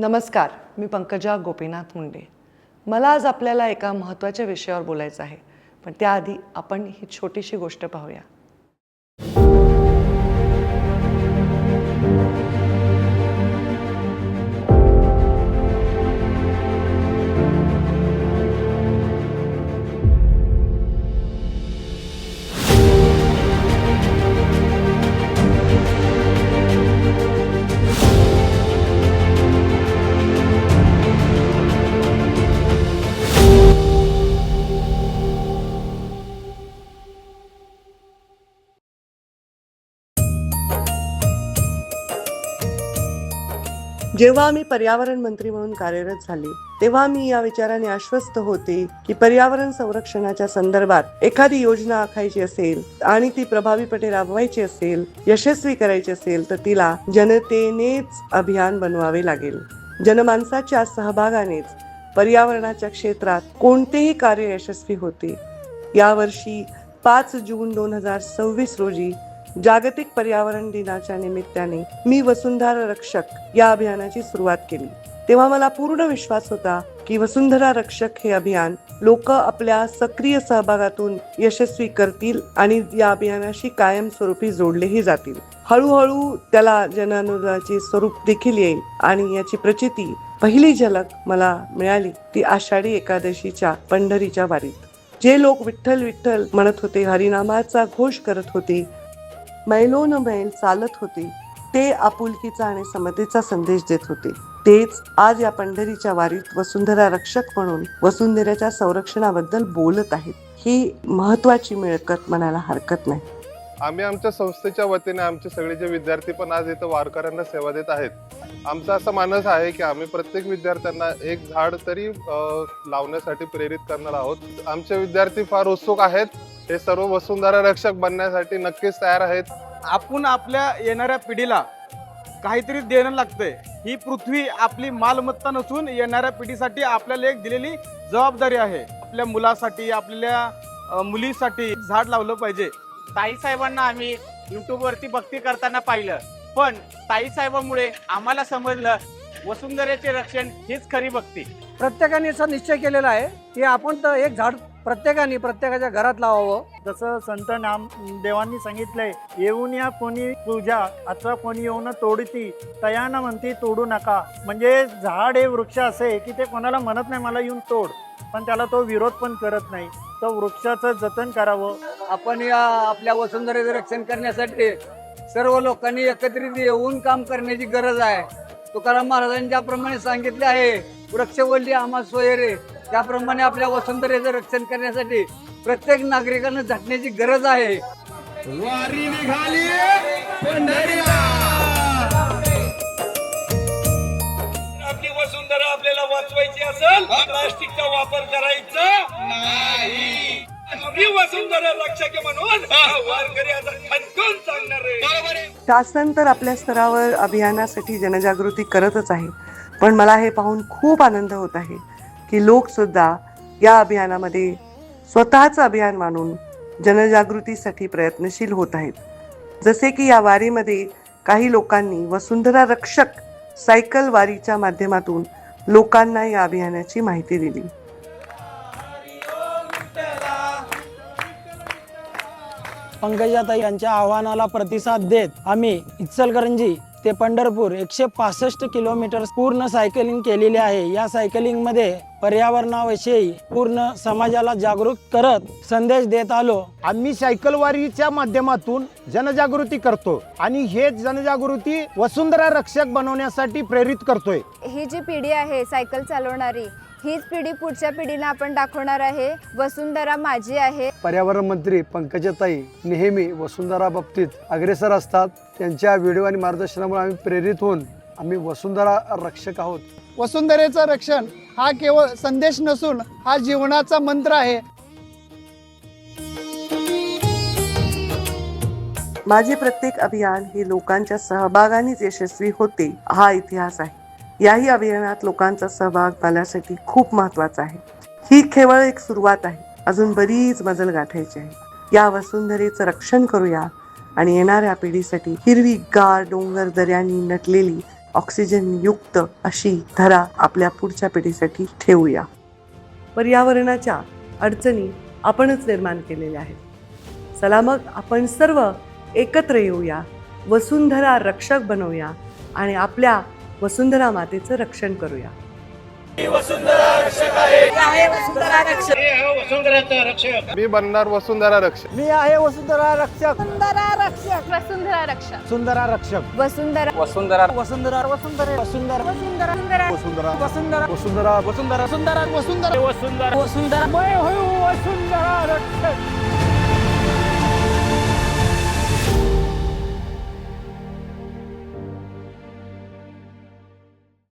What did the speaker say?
नमस्कार, मी पंकजा गोपीनाथ मुंडे. मला आज आपल्याला एका महत्त्वाच्या विषयावर बोलायचं आहे, पण त्याआधी आपण ही छोटीशी गोष्ट पाहूया. जेव्हा मी पर्यावरण मंत्री म्हणून कार्यरत झाले तेव्हा मी या विचाराने आश्वस्त होते की पर्यावरण संरक्षणाच्या संदर्भात एखादी योजना आखायची असेल आणि ती प्रभावीपणे राबवायची असेल, यशस्वी करायची असेल तर तिला जनतेनेच अभियान बनवावे लागेल. जनमानसाच्या सहभागानेच पर्यावरणाच्या क्षेत्रात कोणतेही कार्य यशस्वी होते. यावर्षी 5 जून 2026 रोजी जागतिक पर्यावरण दिनाच्या निमित्ताने मी वसुंधरा रक्षक या अभियानाची सुरुवात केली. तेव्हा मला पूर्ण विश्वास होता की वसुंधरा रक्षक हे अभियान लोक आपल्या सक्रिय सहभागातून यशस्वी करतील आणि या अभियानाशी कायमस्वरूपी जोडलेही जातील. हळूहळू त्याला जनानुदानाचे स्वरूप देखील येईल आणि याची प्रचिती पहिली झलक मला मिळाली ती आषाढी एकादशीच्या पंढरीच्या वारीत. जे लोक विठ्ठल विठ्ठल म्हणत होते, हरिनामाचा घोष करत होते, मैलोन मैल चालत होते, ते आपुलकीचा आणि समतेचा संदेश देत होते, तेच आज या पंढरीच्या वारीत वसुंधरा रक्षक म्हणून वसुंधरेच्या संरक्षणाबद्दल बोलत आहेत. ही महत्वाची मिळकत म्हणायला हरकत नाही. आम्ही आमच्या संस्थेच्या वतीने आमचे सगळे जे विद्यार्थी पण आज इथं वारकऱ्यांना सेवा देत आहेत. आमचा असा मानस आहे की आम्ही प्रत्येक विद्यार्थ्यांना एक झाड तरी लावण्यासाठी प्रेरित करणार आहोत. आमचे विद्यार्थी फार उत्सुक आहेत. हे सर्व वसुंधरा रक्षक बनण्यासाठी नक्कीच तयार आहेत. आपण आपल्या येणाऱ्या पिढीला काहीतरी देणं लागतंय. ही पृथ्वी आपली मालमत्ता नसून येणाऱ्या पिढीसाठी आपल्याला एक दिलेली जबाबदारी आहे. आपल्या मुलासाठी, आपल्या मुलीसाठी झाड लावलं पाहिजे. ताई साहेबांना आम्ही YouTube वरती भक्ती करताना पाहिलं, पण ताई साहेबांमुळे आम्हाला समजलं वसुंधरेचे रक्षण हीच खरी भक्ती. प्रत्येकाने असा निश्चय केलेला आहे की आपण तर एक झाड प्रत्येकाने प्रत्येकाच्या घरात लावावं. जसं संत नामदेवांनी सांगितलंय, येऊन या कोणी पूजा आता कोणी येऊन तोडती तयान म्हणती तोडू नका. म्हणजे झाड हे वृक्ष असे की ते कोणाला म्हणत नाही मला येऊन तोड, पण त्याला तो विरोध पण करत नाही. तो वृक्षाचं जतन करावं. आपण या आपल्या वसुंधरेचं रक्षण करण्यासाठी सर्व लोकांनी एकत्रित येऊन काम करण्याची गरज आहे. तुकाराम महाराजांनी ज्याप्रमाणे सांगितले आहे, वृक्षवल्ली आम्हा सोयरे, त्याप्रमाणे आपल्या वसुंधरेचं रक्षण करण्यासाठी प्रत्येक नागरिकांना झटण्याची गरज आहे. वारी निघाली पंढरीला. आपली वसुंधरा आपल्याला वाचवायची असेल, प्लास्टिकचा वापर करायचा नाही. आपली वसुंधरा रक्षक म्हणून वारकरी आता खणखण सांगणार आहे. शासन तर आपल्या स्तरावर अभियानासाठी जनजागृती करतच आहे, पण मला हे पाहून खूप आनंद होत आहे की लोक सुद्धा या अभियानामध्ये स्वतःचं अभियान मानून जनजागृतीसाठी प्रयत्नशील होत आहेत. जसे की या वारीमध्ये काही लोकांनी वसुंधरा रक्षक सायकल वारीच्या माध्यमातून लोकांना या अभियानाची माहिती दिली. पंकजाताई यांच्या आव्हानाला प्रतिसाद देत आम्ही इचलकरंजी ते पंढरपूर 165 किलोमीटर पूर्ण सायकलिंग केलेली आहे. या सायकलिंग मध्ये पर्यावरणाविषयी पूर्ण समाजाला जागरूक करत संदेश देत आलो. आम्ही सायकलवारीच्या माध्यमातून जनजागृती करतो आणि हे जनजागृती वसुंधरा रक्षक बनवण्यासाठी प्रेरित करतोय. ही जी पिढी आहे सायकल चालवणारी, हीच पिढी पुढच्या पिढीला आपण दाखवणार आहे वसुंधरा माझी आहे. पर्यावरण मंत्री पंकजाताई नेहमी वसुंधरा बाबतीत अग्रेसर असतात. त्यांच्या व्हिडिओ आणि मार्गदर्शनामुळे आम्ही प्रेरित होऊन आम्ही वसुंधरा रक्षक आहोत. वसुंधरेचं रक्षण हा केवळ संदेश नसून हा जीवनाचा मंत्र आहे. माझे प्रत्येक अभियान हे लोकांच्या सहभागानेच यशस्वी होते हा इतिहास आहे. याही अभियानात लोकांचा सहभाग माझ्यासाठी खूप महत्त्वाचा आहे. ही केवळ एक सुरुवात आहे, अजून बरीच मजल गाठायची आहे. या वसुंधरेचं रक्षण करूया आणि येणाऱ्या पिढीसाठी हिरवीगार डोंगर दऱ्यांनी नटलेली ऑक्सिजन युक्त अशी धरा आपल्या पुढच्या पिढीसाठी ठेवूया. पर्यावरणाच्या अडचणी आपणच निर्माण केलेल्या आहेत. चला मग आपण सर्व एकत्र येऊया, वसुंधरा रक्षक बनवूया आणि आपल्या वसुंधरा मातेचं रक्षण करूया. मी बनणार वसुंधरा रक्षक. मी आहे वसुंधरा रक्षक. वसुंधरा रक्षक. वसुंधरा रक्षक. वसुंधरा रक्षक. वसुंधरा वसुंधरा वसुंधरा वसुंधरा वसुंधरा वसुंधरा वसुंधरा वसुंधरा वसुंधरा वसुंधरा वसुंधरा वसुंधरा वसुंधरा वसुंधरा वसुंधरा रक्षक.